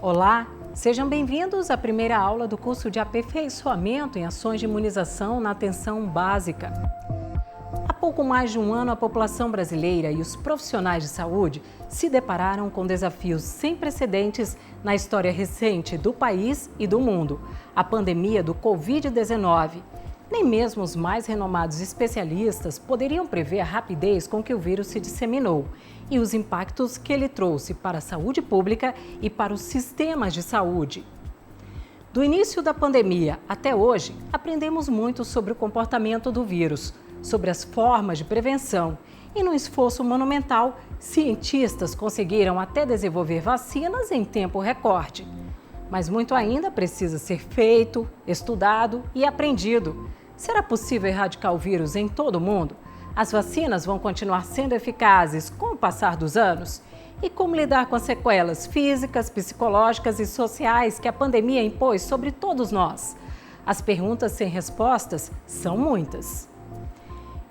Olá, sejam bem-vindos à primeira aula do curso de aperfeiçoamento em ações de imunização na atenção básica. Há pouco mais de um ano, a população brasileira e os profissionais de saúde se depararam com desafios sem precedentes na história recente do país e do mundo, a pandemia do Covid-19. Nem mesmo os mais renomados especialistas poderiam prever a rapidez com que o vírus se disseminou e os impactos que ele trouxe para a saúde pública e para os sistemas de saúde. Do início da pandemia até hoje, aprendemos muito sobre o comportamento do vírus, sobre as formas de prevenção e, num esforço monumental, cientistas conseguiram até desenvolver vacinas em tempo recorde. Mas muito ainda precisa ser feito, estudado e aprendido. Será possível erradicar o vírus em todo o mundo? As vacinas vão continuar sendo eficazes com o passar dos anos? E como lidar com as sequelas físicas, psicológicas e sociais que a pandemia impôs sobre todos nós? As perguntas sem respostas são muitas.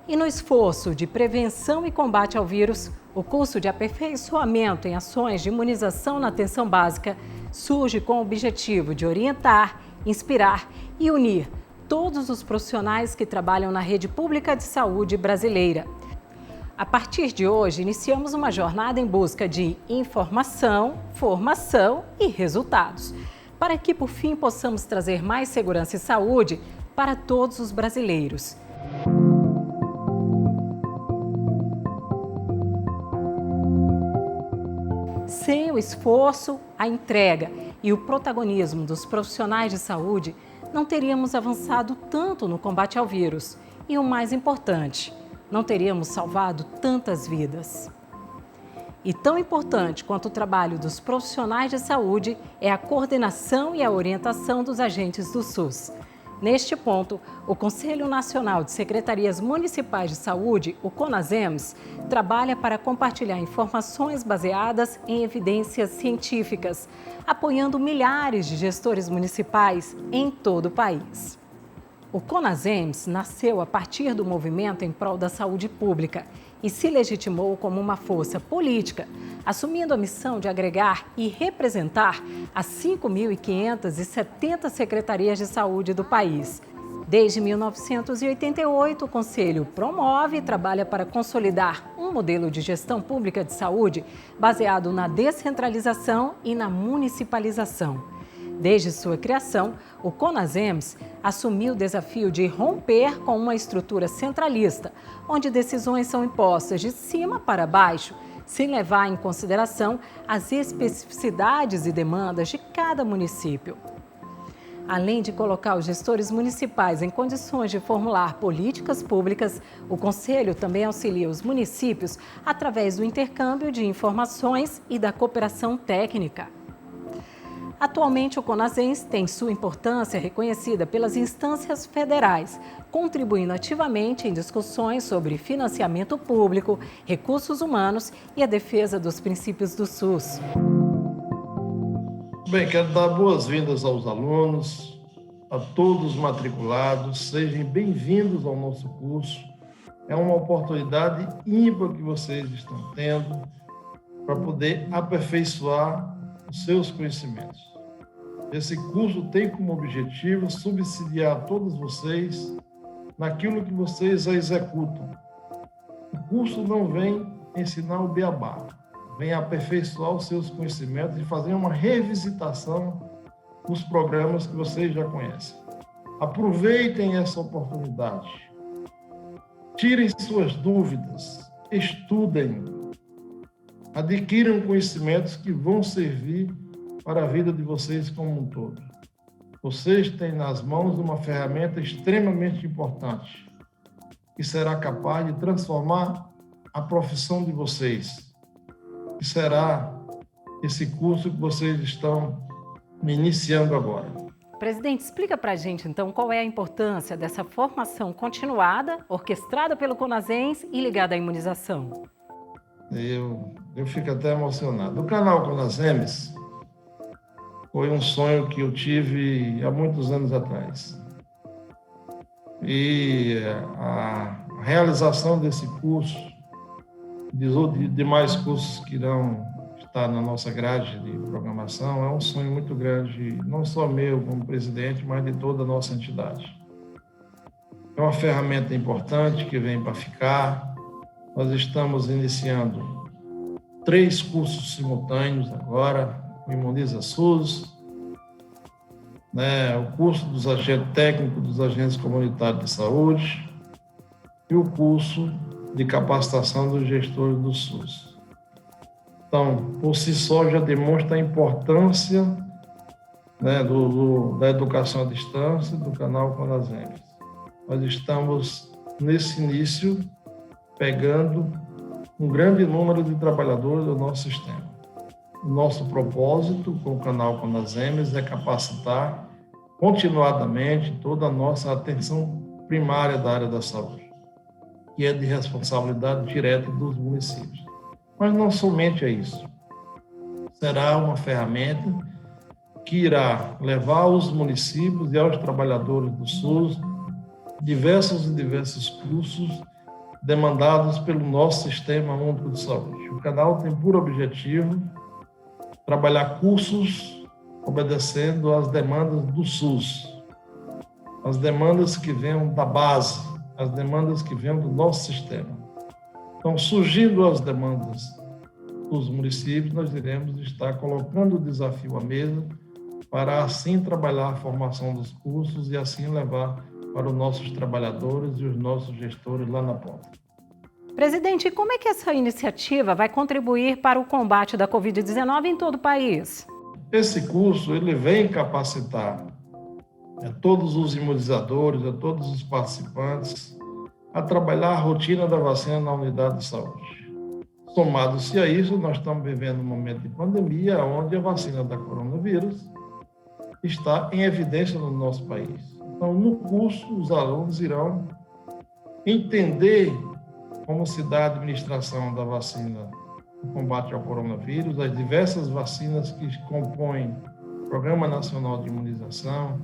E no esforço de prevenção e combate ao vírus, o curso de aperfeiçoamento em ações de imunização na atenção básica surge com o objetivo de orientar, inspirar e unir todos os profissionais que trabalham na rede pública de saúde brasileira. A partir de hoje, iniciamos uma jornada em busca de informação, formação e resultados, para que, por fim, possamos trazer mais segurança e saúde para todos os brasileiros. Sem o esforço, a entrega e o protagonismo dos profissionais de saúde, não teríamos avançado tanto no combate ao vírus e, o mais importante, não teríamos salvado tantas vidas. E tão importante quanto o trabalho dos profissionais de saúde é a coordenação e a orientação dos agentes do SUS. Neste ponto, o Conselho Nacional de Secretarias Municipais de Saúde, o CONASEMS, trabalha para compartilhar informações baseadas em evidências científicas, apoiando milhares de gestores municipais em todo o país. O CONASEMS nasceu a partir do movimento em prol da saúde pública e se legitimou como uma força política, assumindo a missão de agregar e representar as 5.570 secretarias de saúde do país. Desde 1988, o Conselho promove e trabalha para consolidar um modelo de gestão pública de saúde baseado na descentralização e na municipalização. Desde sua criação, o CONASEMS assumiu o desafio de romper com uma estrutura centralista, onde decisões são impostas de cima para baixo, sem levar em consideração as especificidades e demandas de cada município. Além de colocar os gestores municipais em condições de formular políticas públicas, o Conselho também auxilia os municípios através do intercâmbio de informações e da cooperação técnica. Atualmente, o CONASEMS tem sua importância reconhecida pelas instâncias federais, contribuindo ativamente em discussões sobre financiamento público, recursos humanos e a defesa dos princípios do SUS. Bem, quero dar boas-vindas aos alunos, a todos os matriculados, sejam bem-vindos ao nosso curso. É uma oportunidade ímpar que vocês estão tendo para poder aperfeiçoar os seus conhecimentos. Esse curso tem como objetivo subsidiar todos vocês naquilo que vocês já executam. O curso não vem ensinar o beabá, vem aperfeiçoar os seus conhecimentos e fazer uma revisitação dos programas que vocês já conhecem. Aproveitem essa oportunidade. Tirem suas dúvidas, estudem, adquiram conhecimentos que vão servir para a vida de vocês como um todo. Vocês têm nas mãos uma ferramenta extremamente importante, que será capaz de transformar a profissão de vocês, que será esse curso que vocês estão iniciando agora. Presidente, explica para a gente, então, qual é a importância dessa formação continuada, orquestrada pelo CONASEMS e ligada à imunização. Eu fico até emocionado. O canal CONASEMS Foi um sonho que eu tive há muitos anos atrás. E a realização desse curso, de demais cursos que irão estar na nossa grade de programação, é um sonho muito grande, não só meu como presidente, mas de toda a nossa entidade. É uma ferramenta importante que vem para ficar. Nós estamos iniciando 3 cursos simultâneos agora, o Imuniza SUS, o curso dos agentes técnicos dos agentes comunitários de saúde e o curso de capacitação dos gestores do SUS. Então, por si só, já demonstra a importância da educação à distância do canal Conasems. Nós estamos, nesse início, pegando um grande número de trabalhadores do nosso sistema. O nosso propósito com o canal Conasems é capacitar continuadamente toda a nossa atenção primária da área da saúde, que é de responsabilidade direta dos municípios. Mas não somente é isso. Será uma ferramenta que irá levar aos municípios e aos trabalhadores do SUS diversos cursos demandados pelo nosso Sistema Único de Saúde. O canal tem por objetivo trabalhar cursos obedecendo às demandas do SUS, as demandas que venham da base, as demandas que venham do nosso sistema. Então, surgindo as demandas dos municípios, nós iremos estar colocando o desafio à mesa para assim trabalhar a formação dos cursos e assim levar para os nossos trabalhadores e os nossos gestores lá na ponta. Presidente, como é que essa iniciativa vai contribuir para o combate da Covid-19 em todo o país? Esse curso ele vem capacitar todos os imunizadores, todos os participantes a trabalhar a rotina da vacina na unidade de saúde. Somado-se a isso, nós estamos vivendo um momento de pandemia onde a vacina da coronavírus está em evidência no nosso país. Então, no curso, os alunos irão entender como se dá a administração da vacina no combate ao coronavírus, as diversas vacinas que compõem o Programa Nacional de Imunização,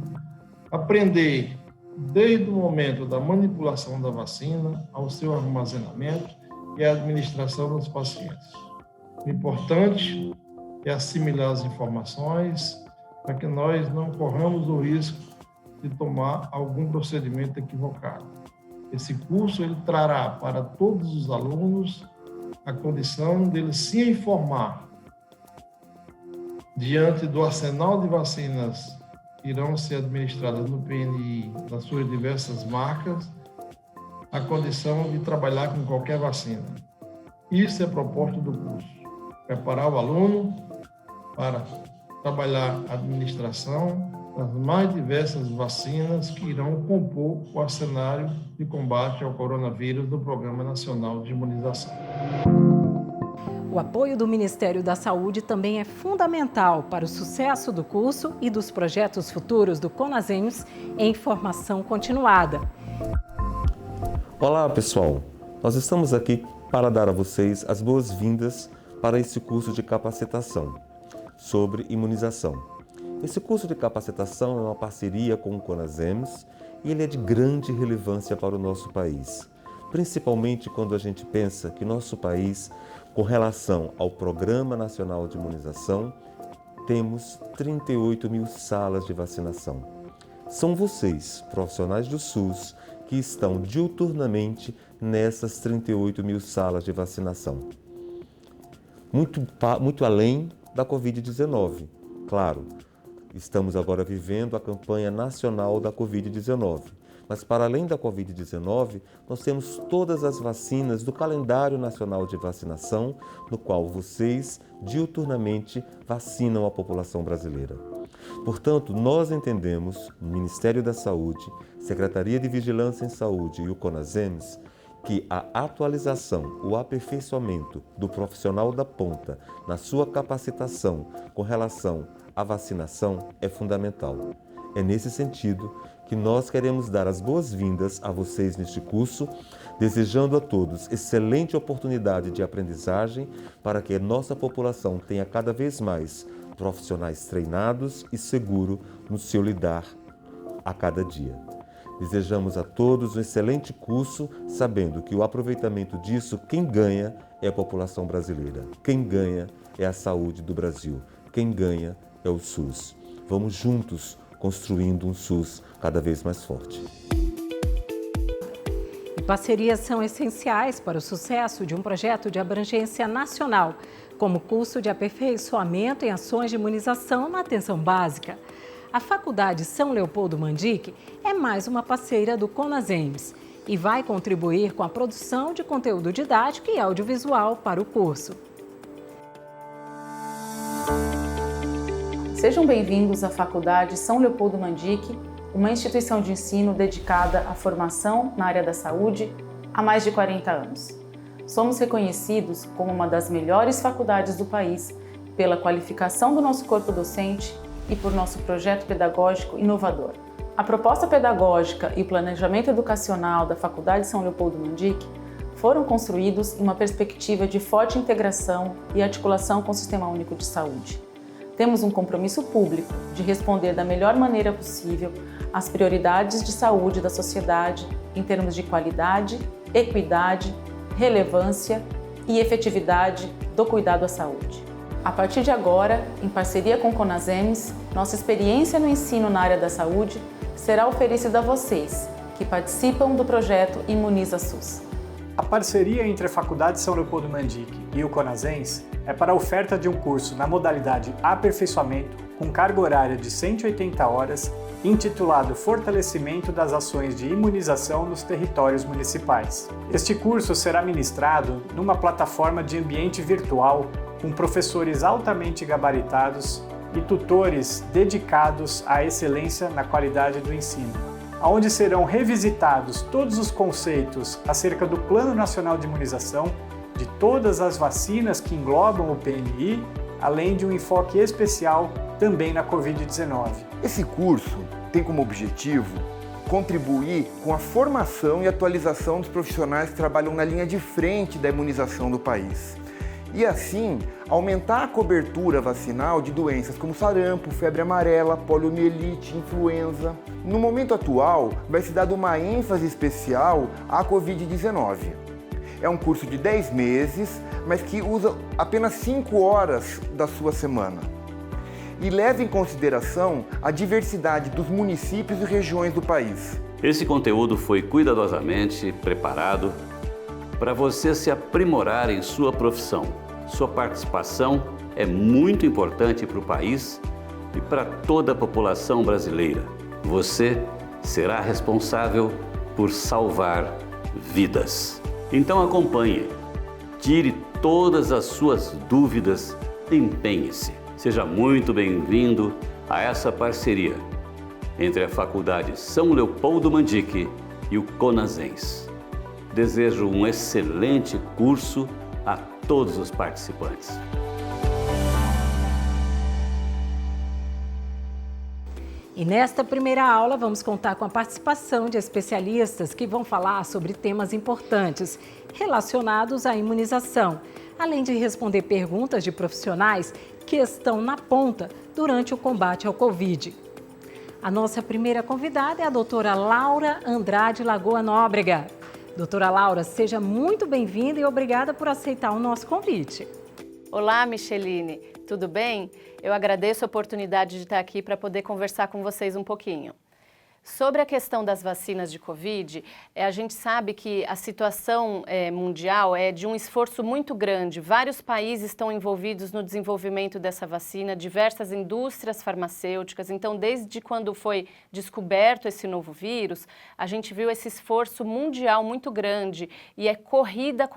aprender desde o momento da manipulação da vacina ao seu armazenamento e a administração dos pacientes. O importante é assimilar as informações para que nós não corramos o risco de tomar algum procedimento equivocado. Esse curso ele trará para todos os alunos a condição deles se informar diante do arsenal de vacinas que irão ser administradas no PNI, das suas diversas marcas, a condição de trabalhar com qualquer vacina. Isso é a proposta do curso, preparar o aluno para trabalhar a administração das mais diversas vacinas que irão compor o arcenário de combate ao coronavírus do Programa Nacional de Imunização. O apoio do Ministério da Saúde também é fundamental para o sucesso do curso e dos projetos futuros do Conasems em formação continuada. Olá, pessoal! Nós estamos aqui para dar a vocês as boas-vindas para esse curso de capacitação sobre imunização. Esse curso de capacitação é uma parceria com o Conasems e ele é de grande relevância para o nosso país, principalmente quando a gente pensa que nosso país, com relação ao Programa Nacional de Imunização, temos 38 mil salas de vacinação. São vocês, profissionais do SUS, que estão diuturnamente nessas 38 mil salas de vacinação. Muito além da Covid-19, claro. Estamos agora vivendo a campanha nacional da Covid-19. Mas, para além da Covid-19, nós temos todas as vacinas do calendário nacional de vacinação, no qual vocês, diuturnamente, vacinam a população brasileira. Portanto, nós entendemos, o Ministério da Saúde, Secretaria de Vigilância em Saúde e o Conasems, que a atualização, o aperfeiçoamento do profissional da ponta na sua capacitação com relação à vacinação é fundamental. É nesse sentido que nós queremos dar as boas-vindas a vocês neste curso, desejando a todos excelente oportunidade de aprendizagem para que a nossa população tenha cada vez mais profissionais treinados e seguros no seu lidar a cada dia. Desejamos a todos um excelente curso, sabendo que o aproveitamento disso, quem ganha é a população brasileira, quem ganha é a saúde do Brasil, quem ganha é o SUS. Vamos juntos construindo um SUS cada vez mais forte. E parcerias são essenciais para o sucesso de um projeto de abrangência nacional, como curso de aperfeiçoamento em ações de imunização na atenção básica. A Faculdade São Leopoldo Mandic é mais uma parceira do CONASEMS e vai contribuir com a produção de conteúdo didático e audiovisual para o curso. Sejam bem-vindos à Faculdade São Leopoldo Mandic, uma instituição de ensino dedicada à formação na área da saúde há mais de 40 anos. Somos reconhecidos como uma das melhores faculdades do país pela qualificação do nosso corpo docente e por nosso projeto pedagógico inovador. A proposta pedagógica e o planejamento educacional da Faculdade São Leopoldo Mandic foram construídos em uma perspectiva de forte integração e articulação com o Sistema Único de Saúde. Temos um compromisso público de responder da melhor maneira possível às prioridades de saúde da sociedade em termos de qualidade, equidade, relevância e efetividade do cuidado à saúde. A partir de agora, em parceria com o CONASEMS, nossa experiência no ensino na área da saúde será oferecida a vocês, que participam do projeto Imuniza SUS. A parceria entre a Faculdade São Leopoldo Mandic e o CONASEMS é para a oferta de um curso na modalidade Aperfeiçoamento, com carga horária de 180 horas, intitulado Fortalecimento das Ações de Imunização nos Territórios Municipais. Este curso será ministrado numa plataforma de ambiente virtual com professores altamente gabaritados e tutores dedicados à excelência na qualidade do ensino, onde serão revisitados todos os conceitos acerca do Plano Nacional de Imunização, de todas as vacinas que englobam o PNI, além de um enfoque especial também na Covid-19. Esse curso tem como objetivo contribuir com a formação e atualização dos profissionais que trabalham na linha de frente da imunização do país. E assim, aumentar a cobertura vacinal de doenças como sarampo, febre amarela, poliomielite, influenza. No momento atual, vai se dar uma ênfase especial à Covid-19. É um curso de 10 meses, mas que usa apenas 5 horas da sua semana. E leva em consideração a diversidade dos municípios e regiões do país. Esse conteúdo foi cuidadosamente preparado para você se aprimorar em sua profissão. Sua participação é muito importante para o país e para toda a população brasileira. Você será responsável por salvar vidas. Então acompanhe, tire todas as suas dúvidas, empenhe-se. Seja muito bem-vindo a essa parceria entre a Faculdade São Leopoldo Mandic e o CONASEMS. Desejo um excelente curso a todos os participantes. E nesta primeira aula vamos contar com a participação de especialistas que vão falar sobre temas importantes relacionados à imunização, além de responder perguntas de profissionais que estão na ponta durante o combate ao Covid. A nossa primeira convidada é a doutora Laura Andrade Lagoa Nóbrega. Doutora Laura, seja muito bem-vinda e obrigada por aceitar o nosso convite. Olá, Micheline, tudo bem? Eu agradeço a oportunidade de estar aqui para poder conversar com vocês um pouquinho. Sobre a questão das vacinas de Covid, a gente sabe que a situação mundial é de um esforço muito grande. Vários países estão envolvidos no desenvolvimento dessa vacina, diversas indústrias farmacêuticas. Então, desde quando foi descoberto esse novo vírus, a gente viu esse esforço mundial muito grande e é corrida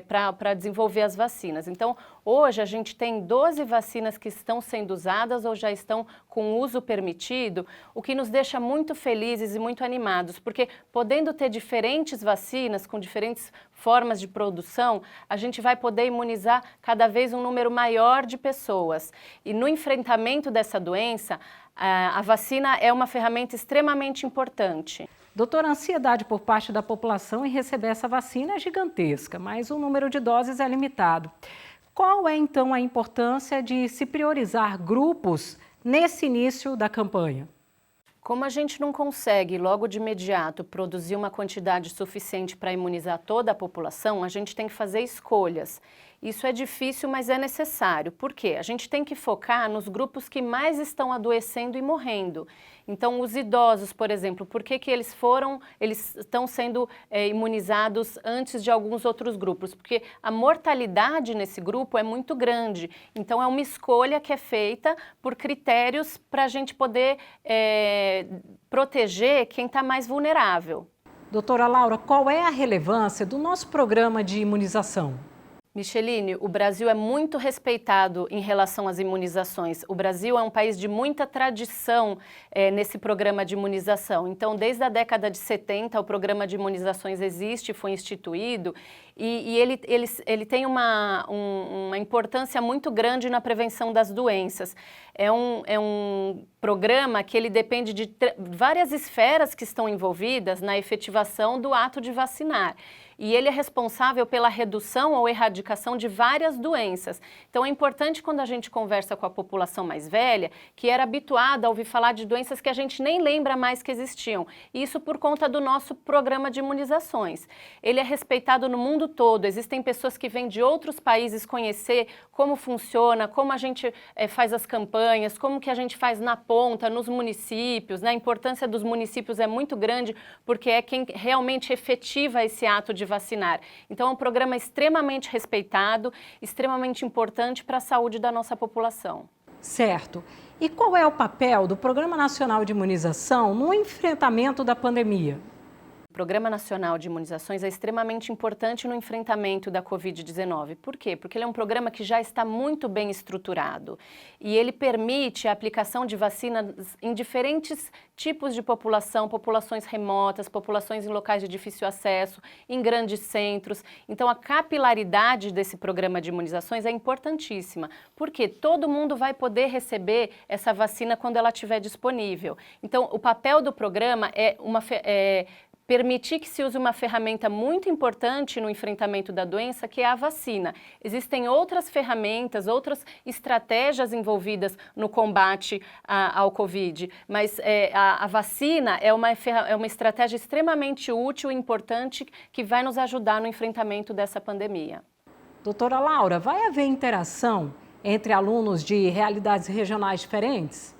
para desenvolver as vacinas. Então, hoje a gente tem 12 vacinas que estão sendo usadas ou já estão com uso permitido, o que nos deixa muito felizes e muito animados, porque podendo ter diferentes vacinas com diferentes formas de produção, a gente vai poder imunizar cada vez um número maior de pessoas. E no enfrentamento dessa doença, a vacina é uma ferramenta extremamente importante. Doutora, a ansiedade por parte da população em receber essa vacina é gigantesca, mas o número de doses é limitado. Qual é, então, a importância de se priorizar grupos nesse início da campanha? Como a gente não consegue, logo de imediato, produzir uma quantidade suficiente para imunizar toda a população, a gente tem que fazer escolhas. Isso é difícil, mas é necessário. Por quê? A gente tem que focar nos grupos que mais estão adoecendo e morrendo. Então, os idosos, por exemplo, por que eles estão sendo imunizados antes de alguns outros grupos? Porque a mortalidade nesse grupo é muito grande. Então, é uma escolha que é feita por critérios para a gente poder proteger quem está mais vulnerável. Doutora Laura, qual é a relevância do nosso programa de imunização? Micheline, o Brasil é muito respeitado em relação às imunizações. O Brasil é um país de muita tradição nesse programa de imunização. Então, desde a década de 70, o programa de imunizações existe, foi instituído, e ele tem uma importância muito grande na prevenção das doenças. É um programa que ele depende de várias esferas que estão envolvidas na efetivação do ato de vacinar. E ele é responsável pela redução ou erradicação de várias doenças. Então, é importante quando a gente conversa com a população mais velha, que era habituada a ouvir falar de doenças que a gente nem lembra mais que existiam. Isso por conta do nosso programa de imunizações. Ele é respeitado no mundo todo. Existem pessoas que vêm de outros países conhecer como funciona, como a gente faz as campanhas, como que a gente faz na ponta, nos municípios, né? A importância dos municípios é muito grande, porque é quem realmente efetiva esse ato de vacinar. Então, é um programa extremamente respeitado, extremamente importante para a saúde da nossa população. Certo. E qual é o papel do Programa Nacional de Imunização no enfrentamento da pandemia? O Programa Nacional de Imunizações é extremamente importante no enfrentamento da Covid-19. Por quê? Porque ele é um programa que já está muito bem estruturado e ele permite a aplicação de vacinas em diferentes tipos de população, populações remotas, populações em locais de difícil acesso, em grandes centros. Então, a capilaridade desse programa de imunizações é importantíssima, porque todo mundo vai poder receber essa vacina quando ela estiver disponível. Então, o papel do programa é permitir que se use uma ferramenta muito importante no enfrentamento da doença, que é a vacina. Existem outras ferramentas, outras estratégias envolvidas no combate ao Covid, mas a vacina é uma estratégia extremamente útil e importante que vai nos ajudar no enfrentamento dessa pandemia. Doutora Laura, vai haver interação entre alunos de realidades regionais diferentes?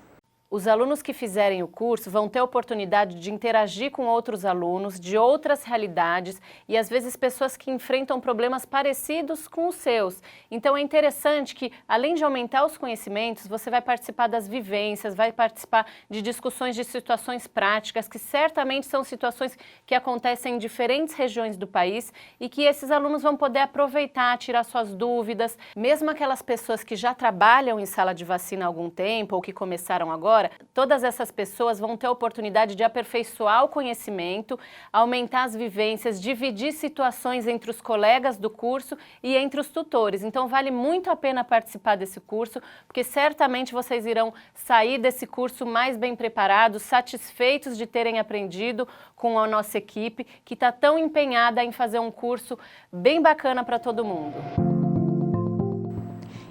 Os alunos que fizerem o curso vão ter a oportunidade de interagir com outros alunos de outras realidades e, às vezes, pessoas que enfrentam problemas parecidos com os seus. Então, é interessante que, além de aumentar os conhecimentos, você vai participar das vivências, vai participar de discussões de situações práticas, que certamente são situações que acontecem em diferentes regiões do país e que esses alunos vão poder aproveitar, tirar suas dúvidas. Mesmo aquelas pessoas que já trabalham em sala de vacina há algum tempo ou que começaram agora, todas essas pessoas vão ter a oportunidade de aperfeiçoar o conhecimento, aumentar as vivências, dividir situações entre os colegas do curso e entre os tutores. Então, vale muito a pena participar desse curso, porque certamente vocês irão sair desse curso mais bem preparados, satisfeitos de terem aprendido com a nossa equipe, que está tão empenhada em fazer um curso bem bacana para todo mundo.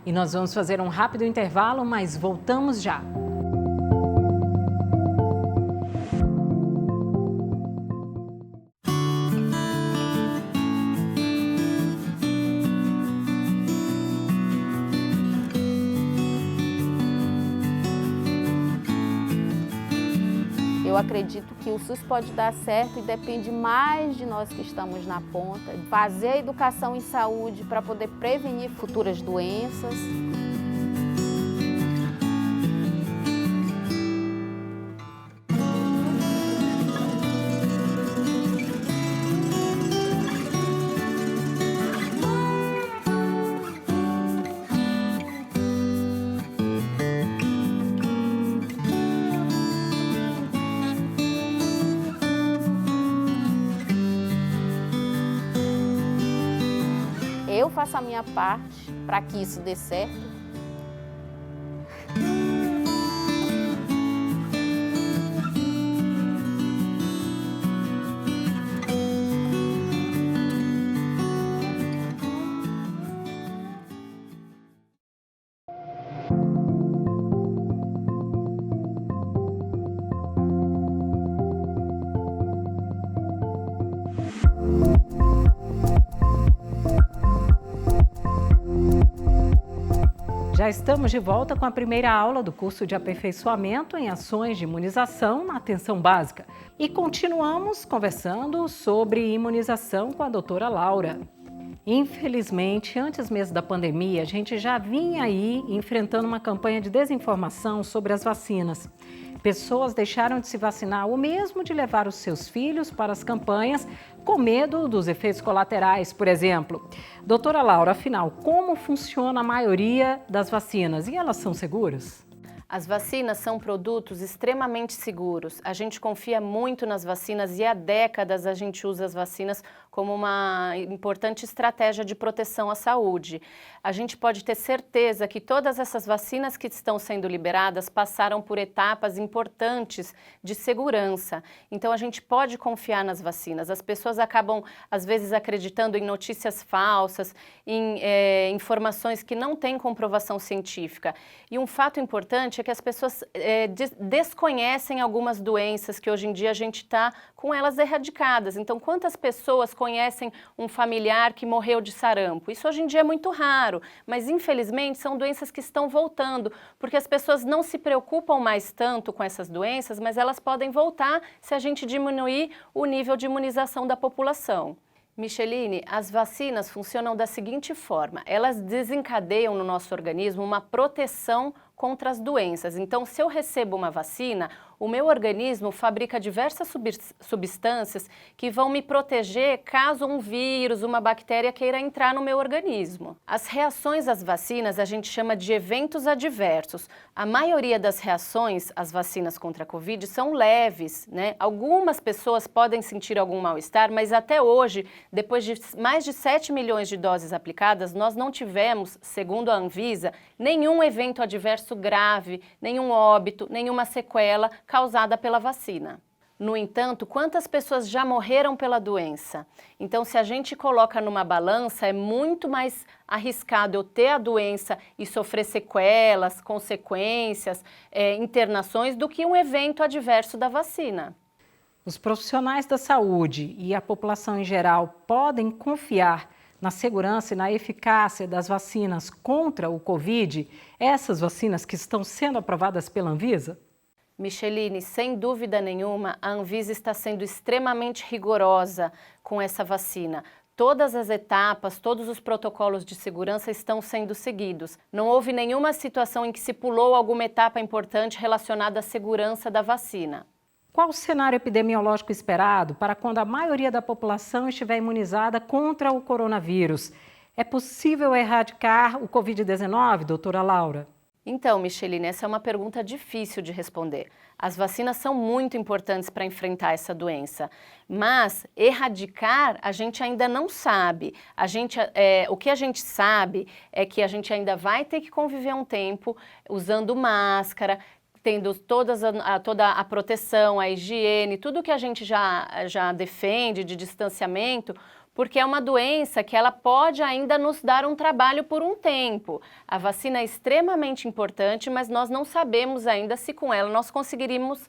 E nós vamos fazer um rápido intervalo, mas voltamos já. Eu acredito que o SUS pode dar certo e depende mais de nós que estamos na ponta, fazer a educação em saúde para poder prevenir futuras doenças. Eu faço a minha parte para que isso dê certo. Já estamos de volta com a primeira aula do curso de aperfeiçoamento em ações de imunização na atenção básica. E continuamos conversando sobre imunização com a doutora Laura. Infelizmente, antes mesmo da pandemia, a gente já vinha aí enfrentando uma campanha de desinformação sobre as vacinas. Pessoas deixaram de se vacinar ou mesmo de levar os seus filhos para as campanhas com medo dos efeitos colaterais, por exemplo. Doutora Laura, afinal, como funciona a maioria das vacinas e elas são seguras? As vacinas são produtos extremamente seguros. A gente confia muito nas vacinas e há décadas a gente usa as vacinas como uma importante estratégia de proteção à saúde. A gente pode ter certeza que todas essas vacinas que estão sendo liberadas passaram por etapas importantes de segurança. Então a gente pode confiar nas vacinas. As pessoas acabam, às vezes, acreditando em notícias falsas, em informações que não têm comprovação científica. E um fato importante é que as pessoas desconhecem algumas doenças que hoje em dia a gente está com elas erradicadas. Então, quantas pessoas conhecem um familiar que morreu de sarampo? Isso hoje em dia é muito raro, mas infelizmente são doenças que estão voltando, porque as pessoas não se preocupam mais tanto com essas doenças, mas elas podem voltar se a gente diminuir o nível de imunização da população. Micheline, as vacinas funcionam da seguinte forma: elas desencadeiam no nosso organismo uma proteção contra as doenças. Então, se eu recebo uma vacina, o meu organismo fabrica diversas substâncias que vão me proteger caso um vírus, uma bactéria queira entrar no meu organismo. As reações às vacinas a gente chama de eventos adversos. A maioria das reações às vacinas contra a Covid são leves, né? Algumas pessoas podem sentir algum mal-estar, mas até hoje, depois de mais de 7 milhões de doses aplicadas, nós não tivemos, segundo a Anvisa, nenhum evento adverso grave, nenhum óbito, nenhuma sequela causada pela vacina. No entanto, quantas pessoas já morreram pela doença? Então, se a gente coloca numa balança, é muito mais arriscado eu ter a doença e sofrer sequelas, consequências, internações, do que um evento adverso da vacina. Os profissionais da saúde e a população em geral podem confiar na segurança e na eficácia das vacinas contra o Covid, essas vacinas que estão sendo aprovadas pela Anvisa? Micheline, sem dúvida nenhuma, a Anvisa está sendo extremamente rigorosa com essa vacina. Todas as etapas, todos os protocolos de segurança estão sendo seguidos. Não houve nenhuma situação em que se pulou alguma etapa importante relacionada à segurança da vacina. Qual o cenário epidemiológico esperado para quando a maioria da população estiver imunizada contra o coronavírus? É possível erradicar o Covid-19, doutora Laura? Então, Micheline, essa é uma pergunta difícil de responder. As vacinas são muito importantes para enfrentar essa doença, mas erradicar a gente ainda não sabe. O que a gente sabe é que a gente ainda vai ter que conviver um tempo usando máscara, tendo toda a proteção, a higiene, tudo que a gente já defende de distanciamento, porque é uma doença que ela pode ainda nos dar um trabalho por um tempo. A vacina é extremamente importante, mas nós não sabemos ainda se com ela nós conseguiremos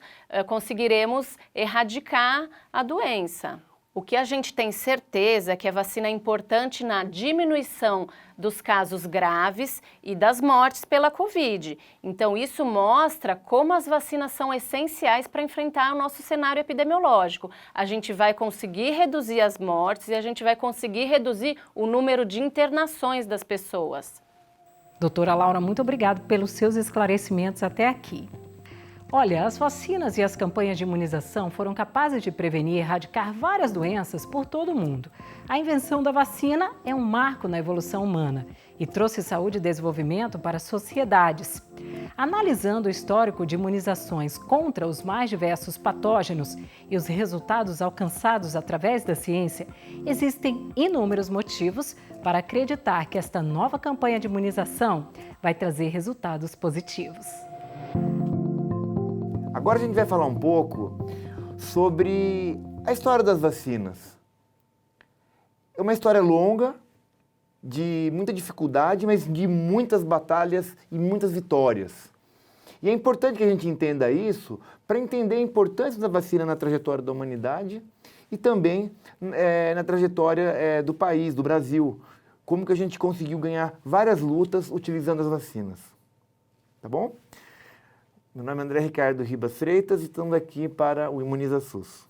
erradicar a doença. O que a gente tem certeza é que a vacina é importante na diminuição dos casos graves e das mortes pela Covid. Então, isso mostra como as vacinas são essenciais para enfrentar o nosso cenário epidemiológico. A gente vai conseguir reduzir as mortes e a gente vai conseguir reduzir o número de internações das pessoas. Doutora Laura, muito obrigada pelos seus esclarecimentos até aqui. Olha, as vacinas e as campanhas de imunização foram capazes de prevenir e erradicar várias doenças por todo o mundo. A invenção da vacina é um marco na evolução humana e trouxe saúde e desenvolvimento para as sociedades. Analisando o histórico de imunizações contra os mais diversos patógenos e os resultados alcançados através da ciência, existem inúmeros motivos para acreditar que esta nova campanha de imunização vai trazer resultados positivos. Agora a gente vai falar um pouco sobre a história das vacinas. É uma história longa, de muita dificuldade, mas de muitas batalhas e muitas vitórias. E é importante que a gente entenda isso para entender a importância da vacina na trajetória da humanidade e também na trajetória do país, do Brasil. como que a gente conseguiu ganhar várias lutas utilizando as vacinas. Tá bom? Meu nome é André Ricardo Ribas Freitas e estamos aqui para o Imuniza SUS.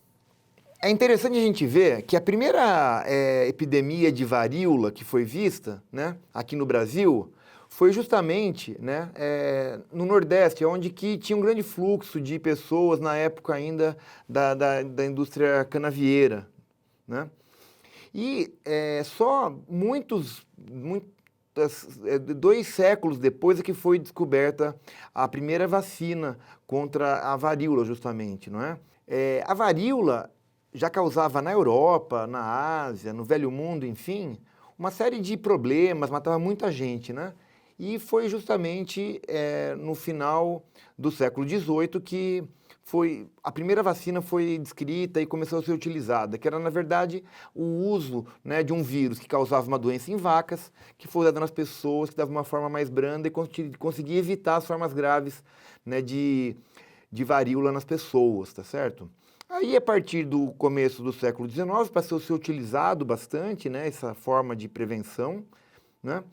É interessante a gente ver que a primeira epidemia de varíola que foi vista, né, aqui no Brasil foi justamente, né, no Nordeste, onde que tinha um grande fluxo de pessoas na época ainda da indústria canavieira, né? E só 2 séculos depois é que foi descoberta a primeira vacina contra a varíola, justamente, não é? A varíola já causava na Europa, na Ásia, no Velho Mundo, enfim, uma série de problemas, matava muita gente, né? E foi justamente no final do século XVIII que a primeira vacina foi descrita e começou a ser utilizada, que era, na verdade, o uso, né, de um vírus que causava uma doença em vacas, que foi dado nas pessoas, que dava uma forma mais branda e conseguia evitar as formas graves, né, de varíola nas pessoas, tá certo? Aí, a partir do começo do século XIX, passou a ser utilizado bastante, né, essa forma de prevenção, né,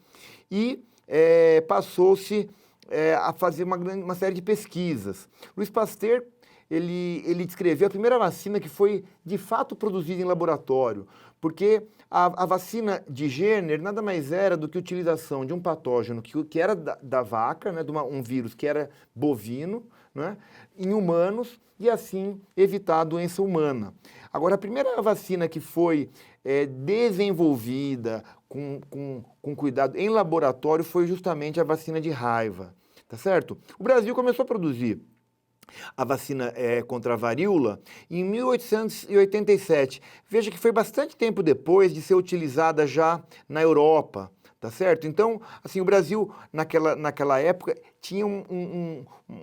e passou-se a fazer uma série de pesquisas. Louis Pasteur, ele descreveu a primeira vacina que foi, de fato, produzida em laboratório, porque a vacina de Jenner nada mais era do que a utilização de um patógeno que era da vaca, né, de um vírus que era bovino, né, em humanos, e assim evitar a doença humana. Agora, a primeira vacina que foi desenvolvida com cuidado em laboratório foi justamente a vacina de raiva, tá certo? O Brasil começou a produzir a vacina contra a varíola em 1887. Veja que foi bastante tempo depois de ser utilizada já na Europa, tá certo? Então, assim, o Brasil, naquela época, tinha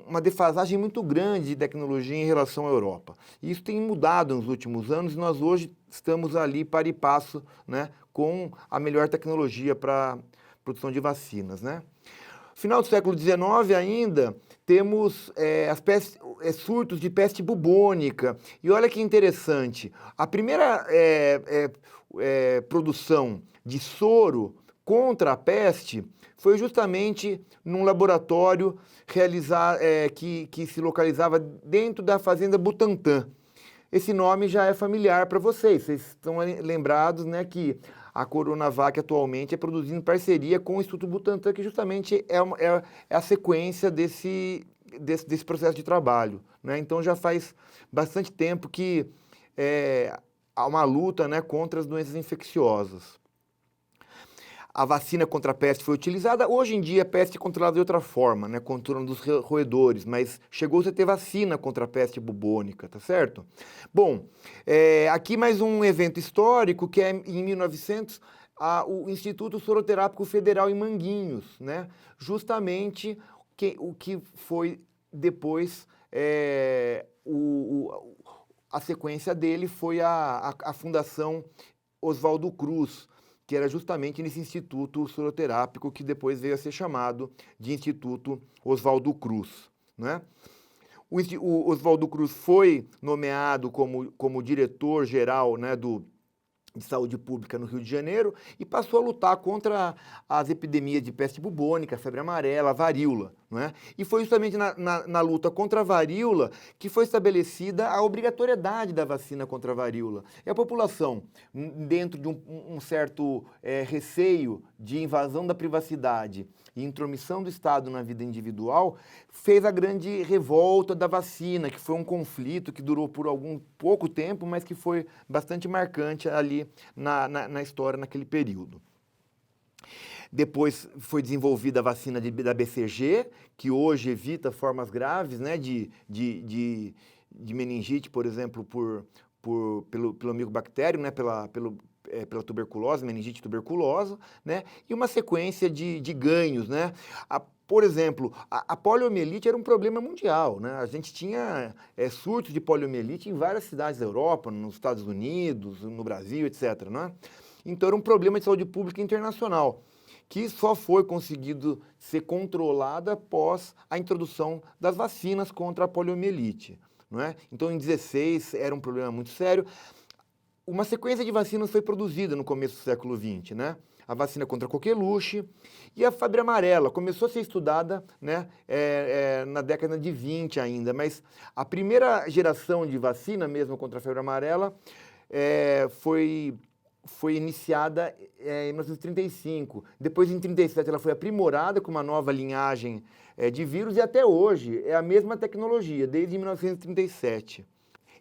uma defasagem muito grande de tecnologia em relação à Europa. E isso tem mudado nos últimos anos e nós hoje estamos ali para e passo, né, com a melhor tecnologia para produção de vacinas, né? No final do século XIX ainda, temos surtos de peste bubônica. E olha que interessante, a primeira produção de soro contra a peste foi justamente num laboratório que se localizava dentro da fazenda Butantan. Esse nome já é familiar para vocês estão lembrados, né, que a Coronavac atualmente é produzida em parceria com o Instituto Butantan, que justamente é a sequência desse processo de trabalho, né? Então já faz bastante tempo que há uma luta, né, contra as doenças infecciosas. A vacina contra a peste foi utilizada. Hoje em dia, a peste é controlada de outra forma, né, controlando os roedores, mas chegou-se a ter vacina contra a peste bubônica, tá certo? Bom, aqui mais um evento histórico, que é em 1900, o Instituto Soroterápico Federal em Manguinhos, né? Justamente o que foi depois, a sequência dele foi a Fundação Oswaldo Cruz, que era justamente nesse Instituto Soroterápico que depois veio a ser chamado de Instituto Oswaldo Cruz, né? O Oswaldo Cruz foi nomeado como diretor-geral, né, de saúde pública no Rio de Janeiro e passou a lutar contra as epidemias de peste bubônica, febre amarela, varíola, não é? E foi justamente na luta contra a varíola que foi estabelecida a obrigatoriedade da vacina contra a varíola. E a população, dentro de um certo receio de invasão da privacidade e intromissão do Estado na vida individual, fez a grande revolta da vacina, que foi um conflito que durou por pouco tempo, mas que foi bastante marcante ali na história naquele período. Depois foi desenvolvida a vacina da BCG, que hoje evita formas graves, né, de meningite, por exemplo, pelo micobactério, né, pela tuberculose, meningite tuberculosa, né, e uma sequência de ganhos, né. Por exemplo, a poliomielite era um problema mundial, né? A gente tinha surtos de poliomielite em várias cidades da Europa, nos Estados Unidos, no Brasil, etc., né? Então era um problema de saúde pública internacional, que só foi conseguido ser controlado após a introdução das vacinas contra a poliomielite, não é? Então, em 16, era um problema muito sério. Uma sequência de vacinas foi produzida no começo do século XX, né? a vacina contra a coqueluche e a febre amarela. Começou a ser estudada, né, na década de 20 ainda, mas a primeira geração de vacina mesmo contra a febre amarela foi iniciada em 1935. Depois, em 1937, ela foi aprimorada com uma nova linhagem de vírus e até hoje é a mesma tecnologia, desde 1937.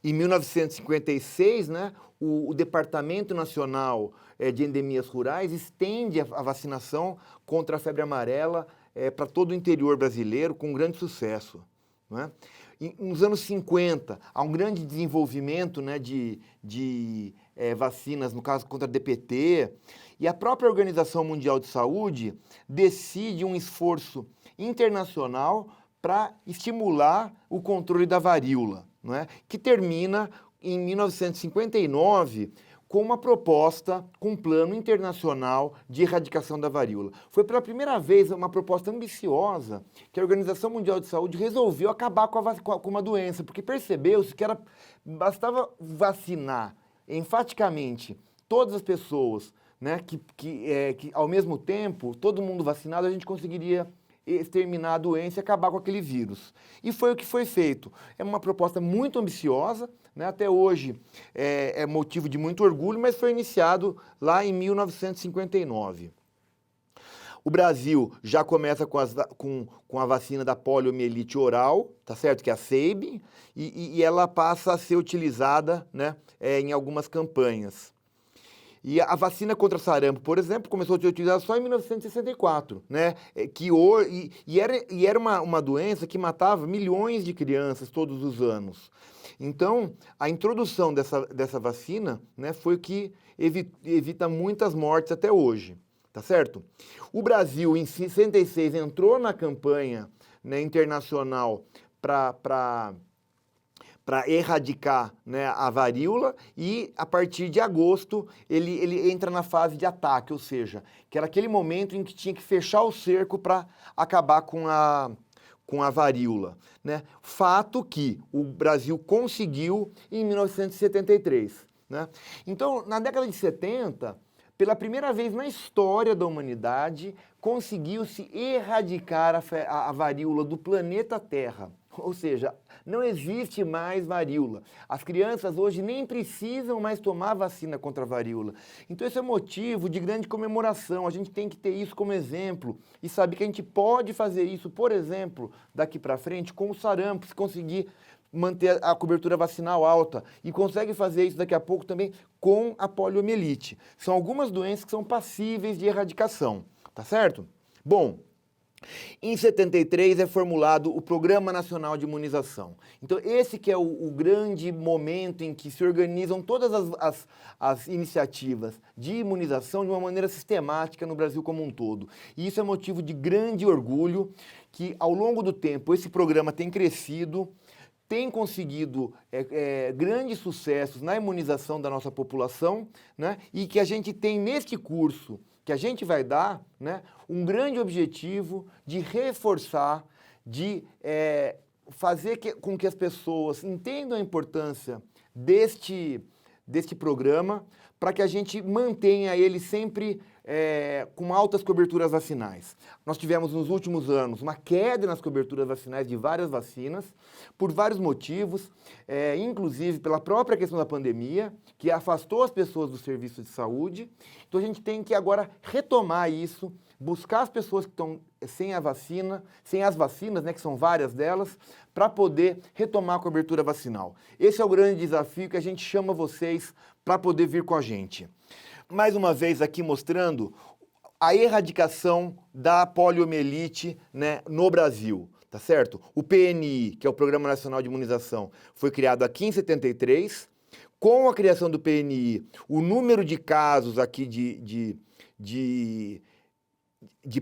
Em 1956, né, o Departamento Nacional de Endemias Rurais estende a vacinação contra a febre amarela para todo o interior brasileiro com grande sucesso, né? Nos anos 50, há um grande desenvolvimento, né, de vacinas, no caso contra a DPT, e a própria Organização Mundial de Saúde decide um esforço internacional para estimular o controle da varíola, não é? Que termina em 1959 com uma proposta, com um plano internacional de erradicação da varíola. Foi pela primeira vez uma proposta ambiciosa que a Organização Mundial de Saúde resolveu acabar com uma doença, porque percebeu-se que bastava vacinar enfaticamente todas as pessoas, né, que ao mesmo tempo, todo mundo vacinado, a gente conseguiria exterminar a doença e acabar com aquele vírus. E foi o que foi feito. É uma proposta muito ambiciosa, né? Até hoje é motivo de muito orgulho, mas foi iniciado lá em 1959. O Brasil já começa com a vacina da poliomielite oral, tá certo? Que é a SEIB, e ela passa a ser utilizada, né, em algumas campanhas. E a vacina contra sarampo, por exemplo, começou a ser utilizada só em 1964, né? Era uma doença que matava milhões de crianças todos os anos. Então, a introdução dessa vacina, né, foi o que evita muitas mortes até hoje, tá certo? O Brasil, em 66, entrou na campanha, né, internacional para erradicar, né, a varíola, e a partir de agosto ele entra na fase de ataque, ou seja, que era aquele momento em que tinha que fechar o cerco para acabar com a varíola, né? Fato que o Brasil conseguiu em 1973, né? Então, na década de 70, pela primeira vez na história da humanidade, conseguiu-se erradicar a varíola do planeta Terra. Ou seja, não existe mais varíola. As crianças hoje nem precisam mais tomar vacina contra a varíola. Então esse é motivo de grande comemoração. A gente tem que ter isso como exemplo e saber que a gente pode fazer isso, por exemplo, daqui para frente com o sarampo, se conseguir manter a cobertura vacinal alta, e consegue fazer isso daqui a pouco também com a poliomielite. São algumas doenças que são passíveis de erradicação, tá certo? Bom, em 73 é formulado o Programa Nacional de Imunização. Então esse que é o grande momento em que se organizam todas as iniciativas de imunização de uma maneira sistemática no Brasil como um todo. E isso é motivo de grande orgulho que ao longo do tempo esse programa tem crescido, tem conseguido grandes sucessos na imunização da nossa população, né? E que a gente tem neste curso que a gente vai dar, né, um grande objetivo de reforçar, de fazer com que as pessoas entendam a importância deste programa, para que a gente mantenha ele sempre com altas coberturas vacinais. Nós tivemos nos últimos anos uma queda nas coberturas vacinais de várias vacinas, por vários motivos, inclusive pela própria questão da pandemia, que afastou as pessoas do serviço de saúde. Então a gente tem que agora retomar isso, buscar as pessoas que estão sem as vacinas, né, que são várias delas, para poder retomar a cobertura vacinal. Esse é o grande desafio que a gente chama vocês para poder vir com a gente. Mais uma vez aqui mostrando a erradicação da poliomielite, né, no Brasil, tá certo? O PNI, que é o Programa Nacional de Imunização, foi criado aqui em 73. Com a criação do PNI, o número de casos aqui de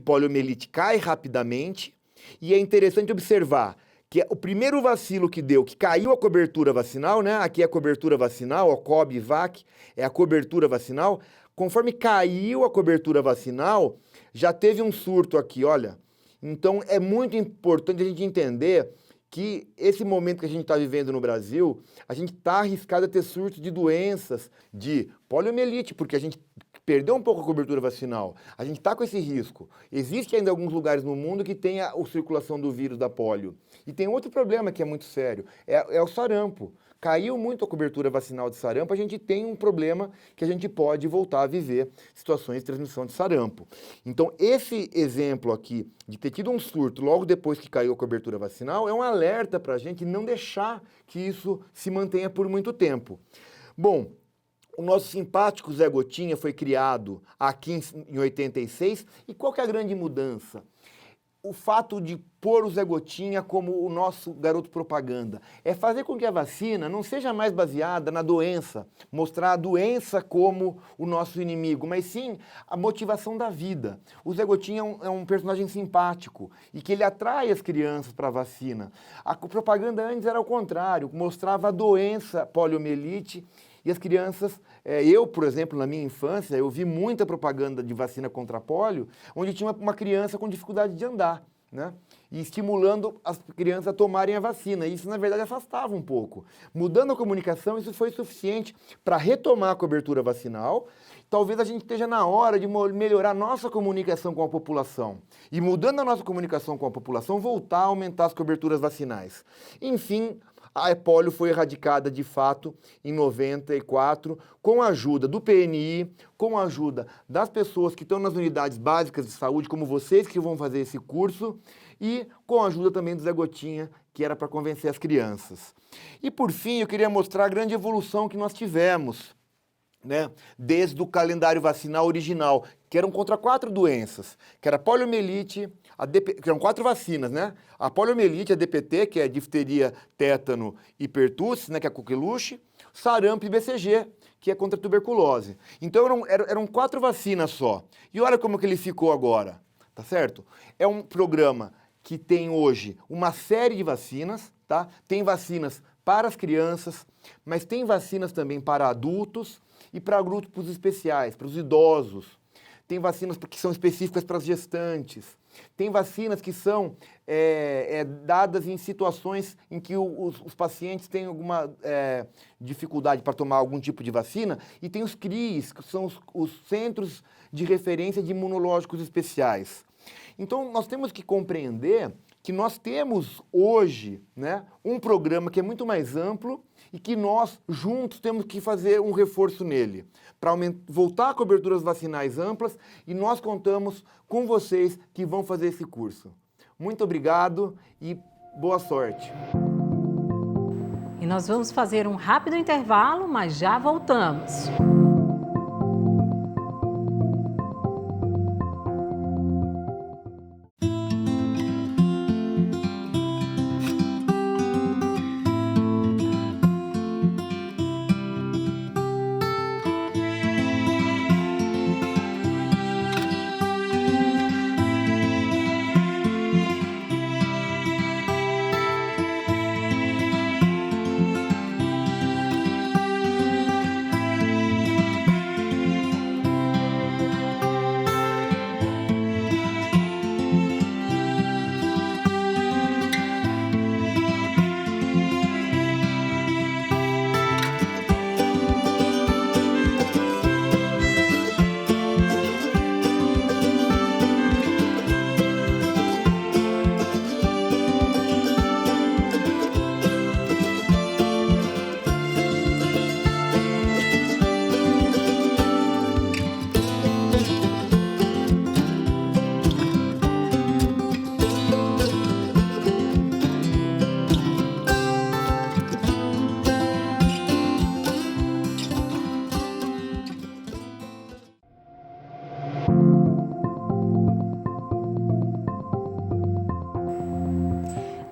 poliomielite cai rapidamente, e é interessante observar que o primeiro vacilo que deu, que caiu a cobertura vacinal, né? Aqui é a cobertura vacinal, o COB-VAC é a cobertura vacinal. Conforme caiu a cobertura vacinal, já teve um surto aqui, olha. Então é muito importante a gente entender que esse momento que a gente está vivendo no Brasil, a gente está arriscado a ter surtos de doenças, de poliomielite, porque a gente perdeu um pouco a cobertura vacinal, a gente está com esse risco. Existe ainda alguns lugares no mundo que tem a circulação do vírus da polio. E tem outro problema que é muito sério, é o sarampo. Caiu muito a cobertura vacinal de sarampo, a gente tem um problema que a gente pode voltar a viver situações de transmissão de sarampo. Então, esse exemplo aqui de ter tido um surto logo depois que caiu a cobertura vacinal é um alerta para a gente não deixar que isso se mantenha por muito tempo. Bom, o nosso simpático Zé Gotinha foi criado aqui em 86, e qual que é a grande mudança? O fato de pôr o Zé Gotinha como o nosso garoto propaganda é fazer com que a vacina não seja mais baseada na doença, mostrar a doença como o nosso inimigo, mas sim a motivação da vida. O Zé Gotinha é um personagem simpático e que ele atrai as crianças para a vacina. A propaganda antes era ao contrário, mostrava a doença poliomielite. E as crianças, eu, por exemplo, na minha infância, eu vi muita propaganda de vacina contra a polio, onde tinha uma criança com dificuldade de andar, né? E estimulando as crianças a tomarem a vacina. E isso, na verdade, afastava um pouco. Mudando a comunicação, isso foi suficiente para retomar a cobertura vacinal. Talvez a gente esteja na hora de melhorar a nossa comunicação com a população. E mudando a nossa comunicação com a população, voltar a aumentar as coberturas vacinais. Enfim, a polio foi erradicada de fato em 94, com a ajuda do PNI, com a ajuda das pessoas que estão nas unidades básicas de saúde, como vocês que vão fazer esse curso, e com a ajuda também do Zé Gotinha, que era para convencer as crianças. E por fim, eu queria mostrar a grande evolução que nós tivemos, né, desde o calendário vacinal original, que eram contra 4 doenças, que era a poliomielite, que eram 4 vacinas, né? A poliomielite, a DPT, que é difteria, tétano e pertussis, né, que é a coqueluche, sarampo e BCG, que é contra a tuberculose. Então eram 4 vacinas só. E olha como que ele ficou agora, tá certo? É um programa que tem hoje uma série de vacinas, tá? Tem vacinas para as crianças, mas tem vacinas também para adultos e para grupos especiais, para os idosos. Tem vacinas que são específicas para as gestantes. Tem vacinas que são dadas em situações em que os pacientes têm alguma dificuldade para tomar algum tipo de vacina. E tem os CRIs, que são os Centros de Referência de Imunológicos Especiais. Então, nós temos que compreender que nós temos hoje, né, um programa que é muito mais amplo e que nós, juntos, temos que fazer um reforço nele, para voltar a coberturas vacinais amplas, e nós contamos com vocês que vão fazer esse curso. Muito obrigado e boa sorte. E nós vamos fazer um rápido intervalo, mas já voltamos.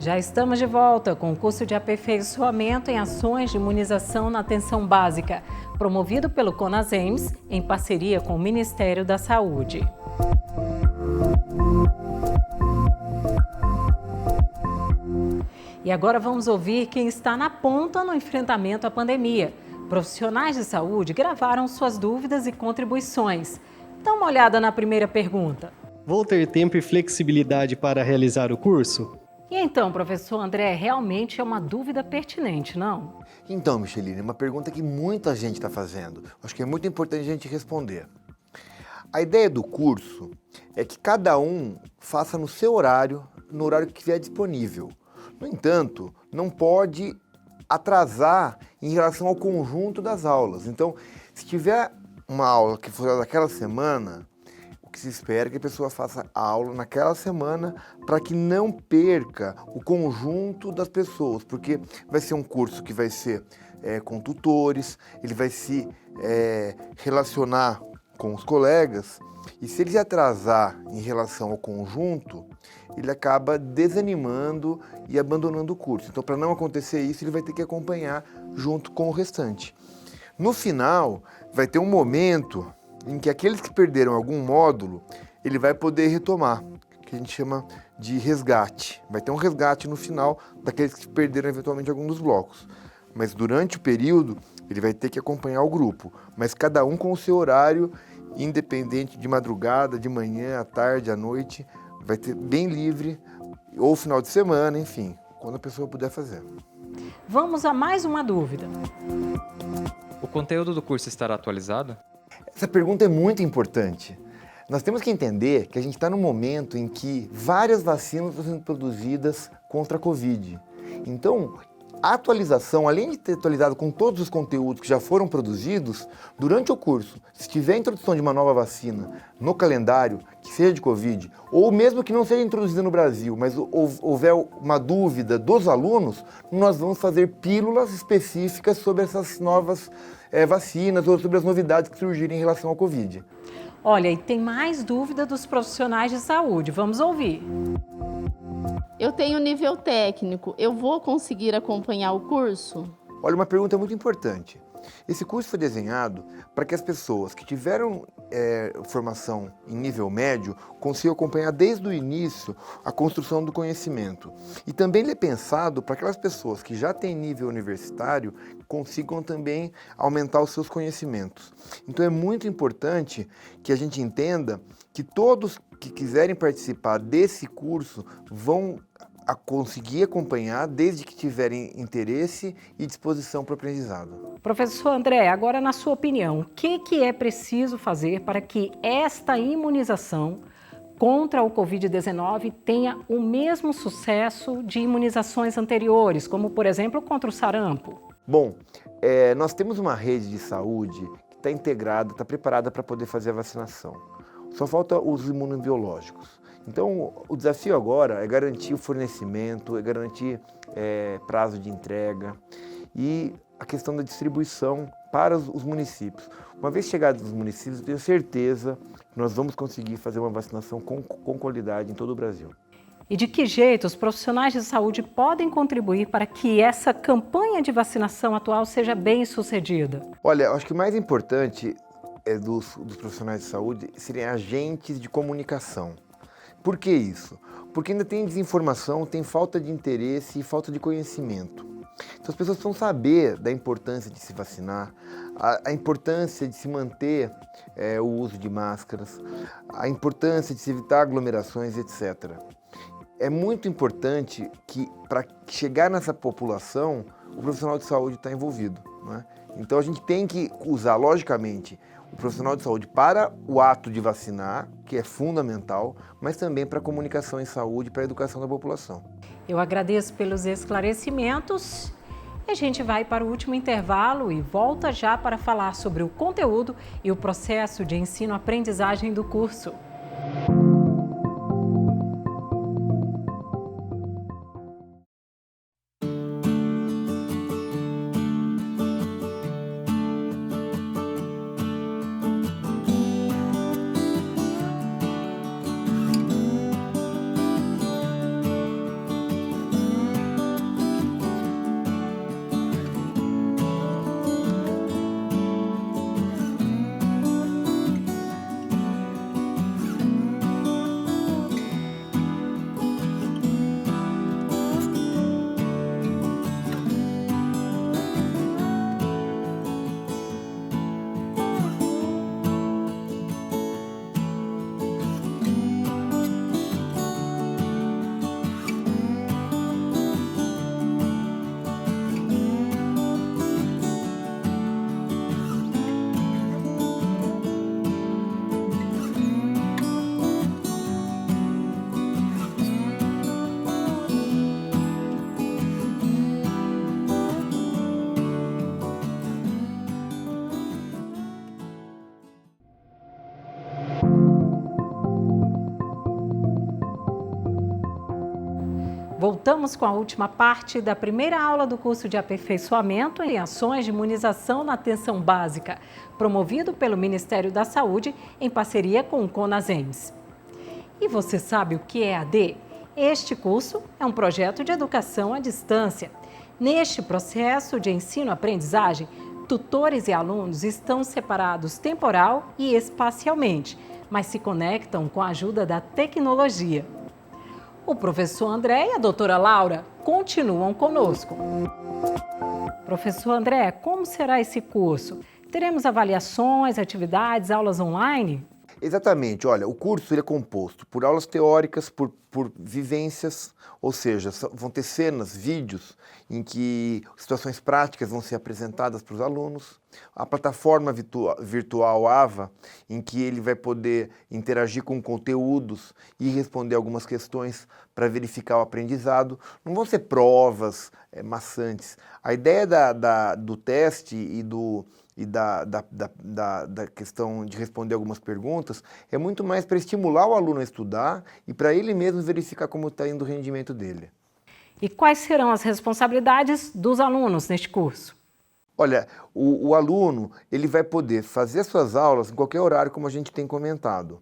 Já estamos de volta com o curso de aperfeiçoamento em ações de imunização na atenção básica, promovido pelo CONASEMS, em parceria com o Ministério da Saúde. E agora vamos ouvir quem está na ponta no enfrentamento à pandemia. Profissionais de saúde gravaram suas dúvidas e contribuições. Dá uma olhada na primeira pergunta. Vou ter tempo e flexibilidade para realizar o curso? E então, professor André, realmente é uma dúvida pertinente, não? Então, Micheline, é uma pergunta que muita gente está fazendo. Acho que é muito importante a gente responder. A ideia do curso é que cada um faça no seu horário, no horário que estiver disponível. No entanto, não pode atrasar em relação ao conjunto das aulas. Então, se tiver uma aula que for daquela semana, o que se espera é que a pessoa faça a aula naquela semana para que não perca o conjunto das pessoas, porque vai ser um curso que vai ser com tutores, ele vai se relacionar com os colegas, e se ele se atrasar em relação ao conjunto, ele acaba desanimando e abandonando o curso. Então, para não acontecer isso, ele vai ter que acompanhar junto com o restante. No final, vai ter um momento em que aqueles que perderam algum módulo, ele vai poder retomar, que a gente chama de resgate. Vai ter um resgate no final daqueles que perderam eventualmente algum dos blocos. Mas durante o período, ele vai ter que acompanhar o grupo, mas cada um com o seu horário, independente de madrugada, de manhã, à tarde, à noite, vai ter bem livre, ou final de semana, enfim, quando a pessoa puder fazer. Vamos a mais uma dúvida. O conteúdo do curso estará atualizado? Essa pergunta é muito importante. Nós temos que entender que a gente está num momento em que várias vacinas estão sendo produzidas contra a Covid. Então, a atualização, além de ter atualizado com todos os conteúdos que já foram produzidos, durante o curso, se tiver a introdução de uma nova vacina no calendário, que seja de Covid, ou mesmo que não seja introduzida no Brasil, mas houver uma dúvida dos alunos, nós vamos fazer pílulas específicas sobre essas novas vacinas ou sobre as novidades que surgirem em relação ao Covid. Olha, e tem mais dúvida dos profissionais de saúde. Vamos ouvir. Eu tenho nível técnico, eu vou conseguir acompanhar o curso? Olha, uma pergunta muito importante. Esse curso foi desenhado para que as pessoas que tiveram formação em nível médio consigam acompanhar desde o início a construção do conhecimento. E também ele é pensado para aquelas pessoas que já têm nível universitário consigam também aumentar os seus conhecimentos. Então é muito importante que a gente entenda que todos que quiserem participar desse curso vão conseguir acompanhar desde que tiverem interesse e disposição para o aprendizado. Professor André, agora na sua opinião, o que é preciso fazer para que esta imunização contra o Covid-19 tenha o mesmo sucesso de imunizações anteriores, como por exemplo contra o sarampo? Bom, nós temos uma rede de saúde que está integrada, está preparada para poder fazer a vacinação. Só falta os imunobiológicos. Então, o desafio agora é garantir o fornecimento, é garantir prazo de entrega e a questão da distribuição para os municípios. Uma vez chegados nos municípios, eu tenho certeza que nós vamos conseguir fazer uma vacinação com qualidade em todo o Brasil. E de que jeito os profissionais de saúde podem contribuir para que essa campanha de vacinação atual seja bem sucedida? Olha, eu acho que o mais importante dos profissionais de saúde serem agentes de comunicação. Por que isso? Porque ainda tem desinformação, tem falta de interesse e falta de conhecimento. Então as pessoas precisam saber da importância de se vacinar, a importância de se manter o uso de máscaras, a importância de se evitar aglomerações, etc. É muito importante que, para chegar nessa população, o profissional de saúde está envolvido, né? Então a gente tem que usar, logicamente, o profissional de saúde para o ato de vacinar, que é fundamental, mas também para a comunicação em saúde e para a educação da população. Eu agradeço pelos esclarecimentos. A gente vai para o último intervalo e volta já para falar sobre o conteúdo e o processo de ensino-aprendizagem do curso. Voltamos com a última parte da primeira aula do curso de aperfeiçoamento em ações de imunização na atenção básica, promovido pelo Ministério da Saúde em parceria com o CONASEMS. E você sabe o que é AD? Este curso é um projeto de educação à distância. Neste processo de ensino-aprendizagem, tutores e alunos estão separados temporal e espacialmente, mas se conectam com a ajuda da tecnologia. O professor André e a doutora Laura continuam conosco. Professor André, como será esse curso? Teremos avaliações, atividades, aulas online? Exatamente. Olha, o curso ele é composto por aulas teóricas, por vivências, ou seja, vão ter cenas, vídeos em que situações práticas vão ser apresentadas para os alunos. A plataforma virtual AVA, em que ele vai poder interagir com conteúdos e responder algumas questões para verificar o aprendizado. Não vão ser provas maçantes. A ideia do teste e da questão de responder algumas perguntas é muito mais para estimular o aluno a estudar e para ele mesmo verificar como está indo o rendimento dele. E quais serão as responsabilidades dos alunos neste curso? Olha, o aluno ele vai poder fazer suas aulas em qualquer horário, como a gente tem comentado,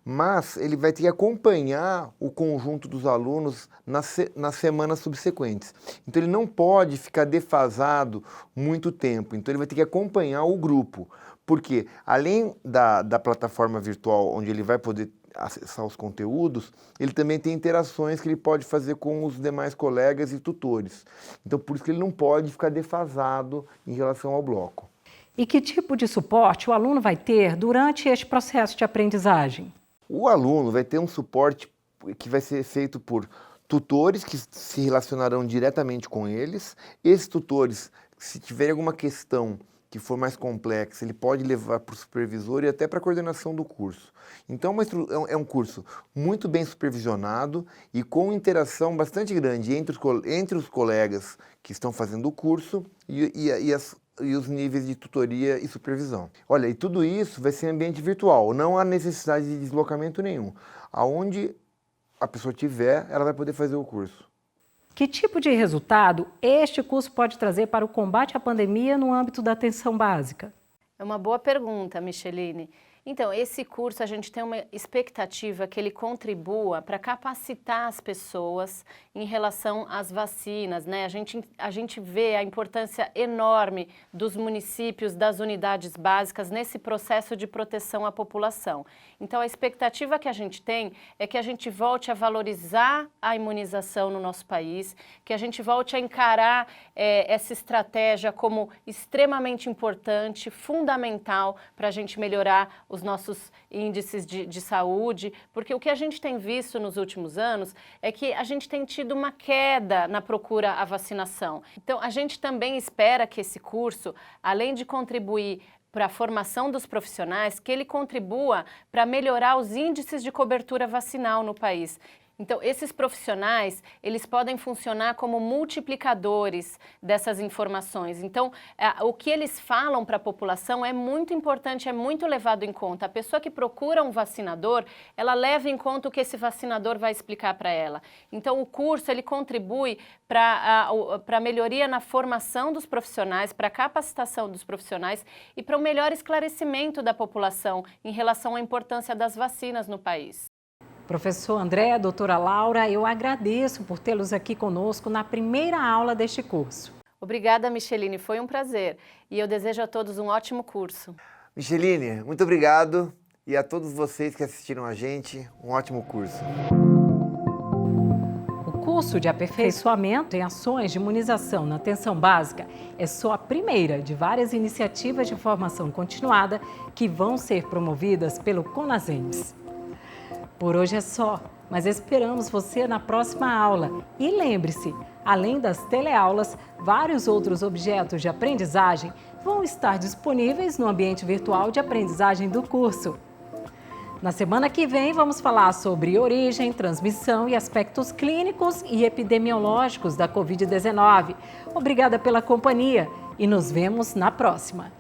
mas ele vai ter que acompanhar o conjunto dos alunos nas semanas subsequentes. Então ele não pode ficar defasado muito tempo, então ele vai ter que acompanhar o grupo, porque além da plataforma virtual onde ele vai poder acessar os conteúdos, ele também tem interações que ele pode fazer com os demais colegas e tutores. Então por isso que ele não pode ficar defasado em relação ao bloco. E que tipo de suporte o aluno vai ter durante este processo de aprendizagem? O aluno vai ter um suporte que vai ser feito por tutores que se relacionarão diretamente com eles. Esses tutores, se tiverem alguma questão que for mais complexa, ele pode levar para o supervisor e até para a coordenação do curso. Então é um curso muito bem supervisionado e com interação bastante grande entre os colegas que estão fazendo o curso e os níveis de tutoria e supervisão. Olha, e tudo isso vai ser em ambiente virtual, não há necessidade de deslocamento nenhum. Aonde a pessoa estiver, ela vai poder fazer o curso. Que tipo de resultado este curso pode trazer para o combate à pandemia no âmbito da atenção básica? É uma boa pergunta, Micheline. Então, esse curso a gente tem uma expectativa que ele contribua para capacitar as pessoas em relação às vacinas, né? A gente vê a importância enorme dos municípios, das unidades básicas nesse processo de proteção à população. Então, a expectativa que a gente tem é que a gente volte a valorizar a imunização no nosso país, que a gente volte a encarar essa estratégia como extremamente importante, fundamental para a gente melhorar os nossos índices de saúde, porque o que a gente tem visto nos últimos anos é que a gente tem tido uma queda na procura à vacinação. Então, a gente também espera que esse curso, além de contribuir para a formação dos profissionais, que ele contribua para melhorar os índices de cobertura vacinal no país. Então, esses profissionais, eles podem funcionar como multiplicadores dessas informações. Então, o que eles falam para a população é muito importante, é muito levado em conta. A pessoa que procura um vacinador, ela leva em conta o que esse vacinador vai explicar para ela. Então, o curso, ele contribui para a melhoria na formação dos profissionais, para a capacitação dos profissionais e para o melhor esclarecimento da população em relação à importância das vacinas no país. Professor André, doutora Laura, eu agradeço por tê-los aqui conosco na primeira aula deste curso. Obrigada, Micheline, foi um prazer. E eu desejo a todos um ótimo curso. Micheline, muito obrigado. E a todos vocês que assistiram a gente, um ótimo curso. O curso de aperfeiçoamento em ações de imunização na atenção básica é só a primeira de várias iniciativas de formação continuada que vão ser promovidas pelo CONASEMS. Por hoje é só, mas esperamos você na próxima aula. E lembre-se, além das teleaulas, vários outros objetos de aprendizagem vão estar disponíveis no ambiente virtual de aprendizagem do curso. Na semana que vem, vamos falar sobre origem, transmissão e aspectos clínicos e epidemiológicos da Covid-19. Obrigada pela companhia e nos vemos na próxima.